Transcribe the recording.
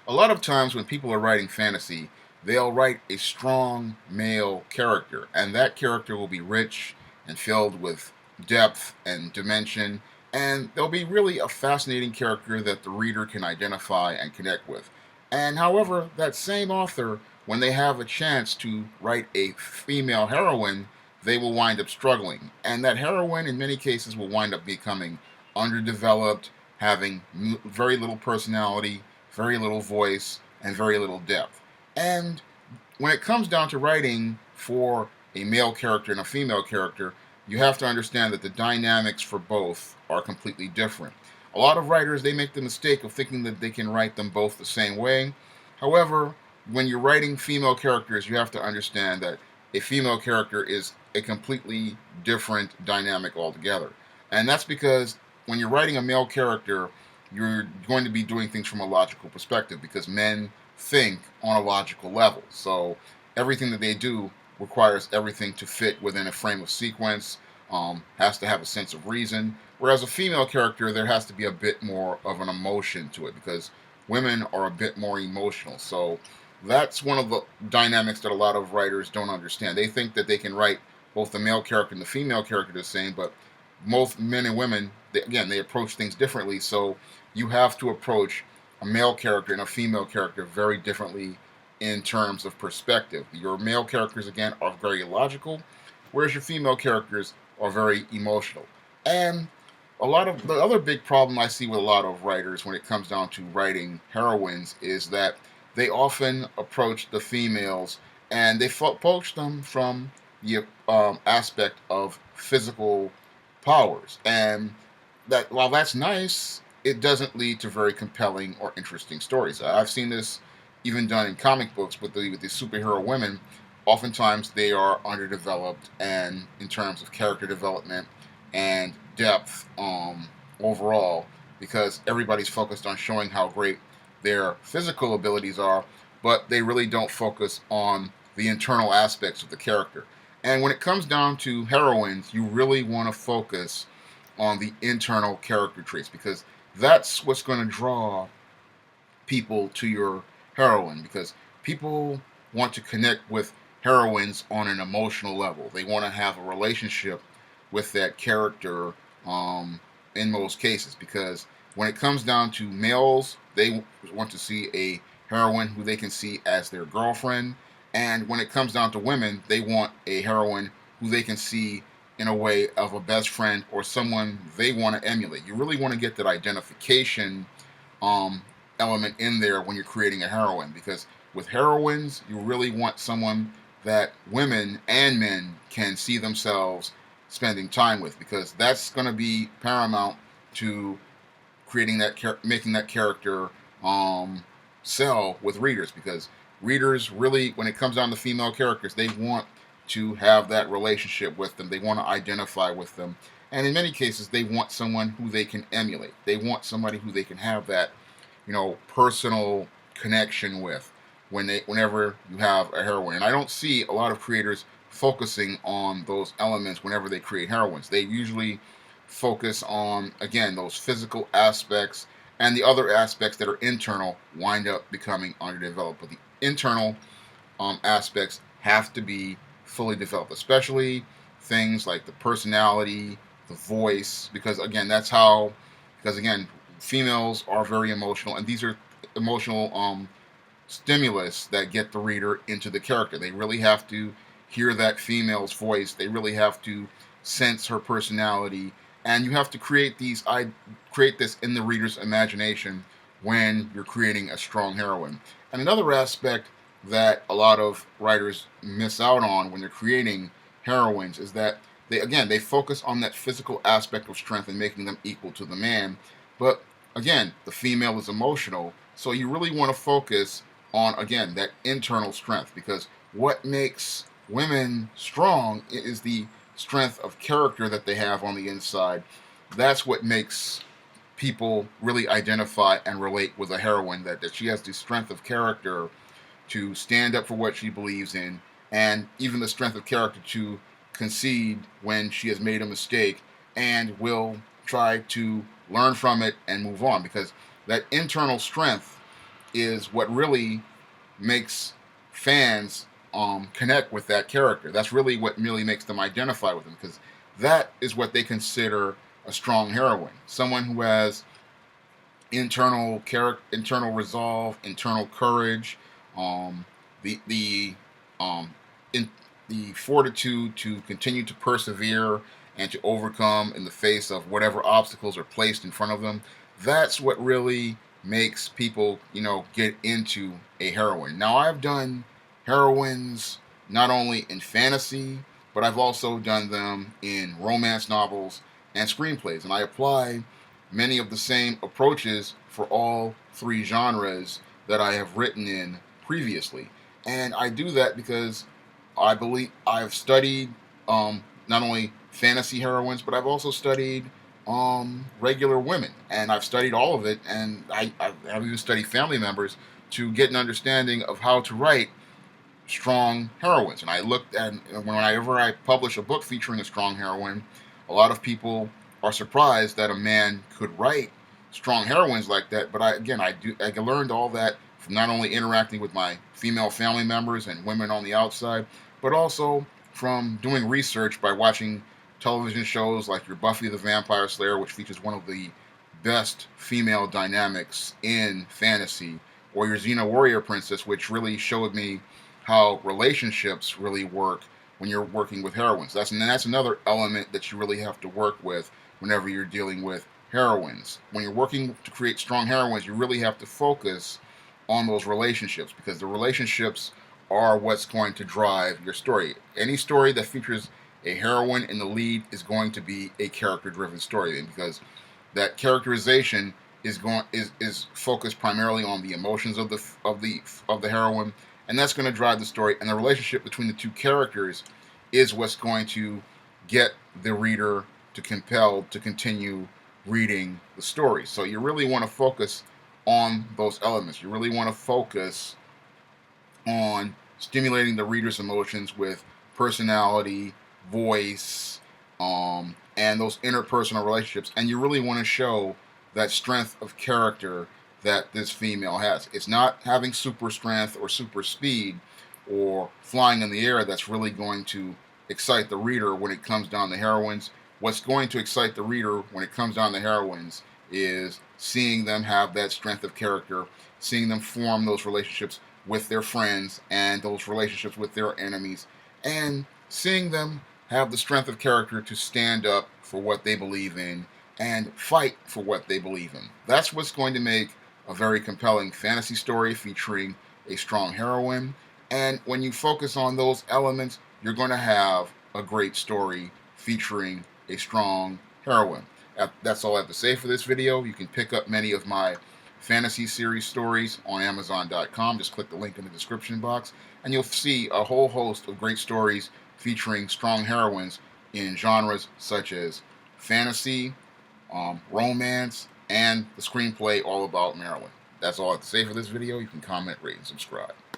A lot of times when people are writing fantasy, they'll write a strong male character, and that character will be rich and filled with depth and dimension, and they'll be really a fascinating character that the reader can identify and connect with. And however, that same author, when they have a chance to write a female heroine, they will wind up struggling. And that heroine, in many cases, will wind up becoming underdeveloped, having very little personality, very little voice, and very little depth. And when it comes down to writing for a male character and a female character, you have to understand that the dynamics for both are completely different. A lot of writers, they make the mistake of thinking that they can write them both the same way. However, when you're writing female characters, you have to understand that a female character is a completely different dynamic altogether. And that's because when you're writing a male character, you're going to be doing things from a logical perspective because men think on a logical level. So everything that they do requires everything to fit within a frame of sequence, has to have a sense of reason. Whereas a female character, there has to be a bit more of an emotion to it because women are a bit more emotional. So that's one of the dynamics that a lot of writers don't understand. They think that they can write both the male character and the female character the same, but most men and women, they approach things differently. So you have to approach a male character and a female character very differently in terms of perspective. Your male characters, again, are very logical, whereas your female characters are very emotional. And a lot of the other big problem I see with a lot of writers when it comes down to writing heroines is that they often approach the females and they approach them from the aspect of physical powers. And that while that's nice, it doesn't lead to very compelling or interesting stories. I've seen this even done in comic books with the superhero women. Oftentimes they are underdeveloped, and in terms of character development and depth overall, because everybody's focused on showing how great their physical abilities are, but they really don't focus on the internal aspects of the character. And when it comes down to heroines, you really want to focus on the internal character traits because that's what's going to draw people to your heroine because people want to connect with heroines on an emotional level. They want to have a relationship with that character in most cases because when it comes down to males, they want to see a heroine who they can see as their girlfriend. And when it comes down to women, they want a heroine who they can see in a way of a best friend or someone they want to emulate. You really want to get that identification um, element in there when you're creating a heroine because with heroines, you really want someone that women and men can see themselves spending time with because that's going to be paramount to creating making that character sell with readers because readers really, when it comes down to female characters, they want to have that relationship with them. They want to identify with them. And in many cases, they want someone who they can emulate. They want somebody who they can have that, personal connection with whenever you have a heroine. And I don't see a lot of creators focusing on those elements whenever they create heroines. They usually focus on, again, those physical aspects, and the other aspects that are internal wind up becoming underdeveloped. But the internal aspects have to be fully developed, especially things like the personality, the voice, because again, females are very emotional, and these are emotional stimulus that get the reader into the character. They really have to hear that female's voice. They really have to sense her personality, and you have to create this in the reader's imagination when you're creating a strong heroine. And another aspect that a lot of writers miss out on when they're creating heroines is that they focus on that physical aspect of strength and making them equal to the man. But again, the female is emotional, so you really want to focus on, again, that internal strength because what makes women strong is the strength of character that they have on the inside. That's what makes people really identify and relate with a heroine, that she has the strength of character to stand up for what she believes in, and even the strength of character to concede when she has made a mistake and will try to learn from it and move on because that internal strength is what really makes fans connect with that character. That's really what really makes them identify with them, because that is what they consider a strong heroine. Someone who has internal resolve, internal courage, um, the in the fortitude to continue to persevere and to overcome in the face of whatever obstacles are placed in front of them. That's what really makes people, get into a heroine. Now, I've done heroines not only in fantasy, but I've also done them in romance novels and screenplays, and I apply many of the same approaches for all three genres that I have written in previously. And I do that because I believe I've studied not only fantasy heroines, but I've also studied regular women, and I've studied all of it, and I've even studied family members to get an understanding of how to write strong heroines. And I looked at, whenever I publish a book featuring a strong heroine, a lot of people are surprised that a man could write strong heroines like that. But I learned all that from not only interacting with my female family members and women on the outside, but also from doing research by watching television shows like your Buffy the Vampire Slayer, which features one of the best female dynamics in fantasy, or your Xena Warrior Princess, which really showed me how relationships really work when you're working with heroines. That's another element that you really have to work with whenever you're dealing with heroines. When you're working to create strong heroines, you really have to focus on those relationships, because the relationships are what's going to drive your story. Any story that features a heroine in the lead is going to be a character-driven story, because that characterization is focused primarily on the emotions of the heroine, and that's going to drive the story. And the relationship between the two characters is what's going to get the reader to compelled to continue reading the story. So you really want to focus on those elements. You really want to focus on stimulating the reader's emotions with personality, voice, and those interpersonal relationships. And you really want to show that strength of character that this female has. It's not having super strength or super speed or flying in the air that's really going to excite the reader when it comes down to heroines. What's going to excite the reader when it comes down to heroines is seeing them have that strength of character, seeing them form those relationships with their friends and those relationships with their enemies, and seeing them have the strength of character to stand up for what they believe in and fight for what they believe in. That's what's going to make a very compelling fantasy story featuring a strong heroine. And when you focus on those elements, you're going to have a great story featuring a strong heroine. That's all I have to say for this video. You can pick up many of my fantasy series stories on Amazon.com. Just click the link in the description box, and you'll see a whole host of great stories featuring strong heroines in genres such as fantasy, romance, and the screenplay All About Marilyn. That's all I have to say for this video. You can comment, rate, and subscribe.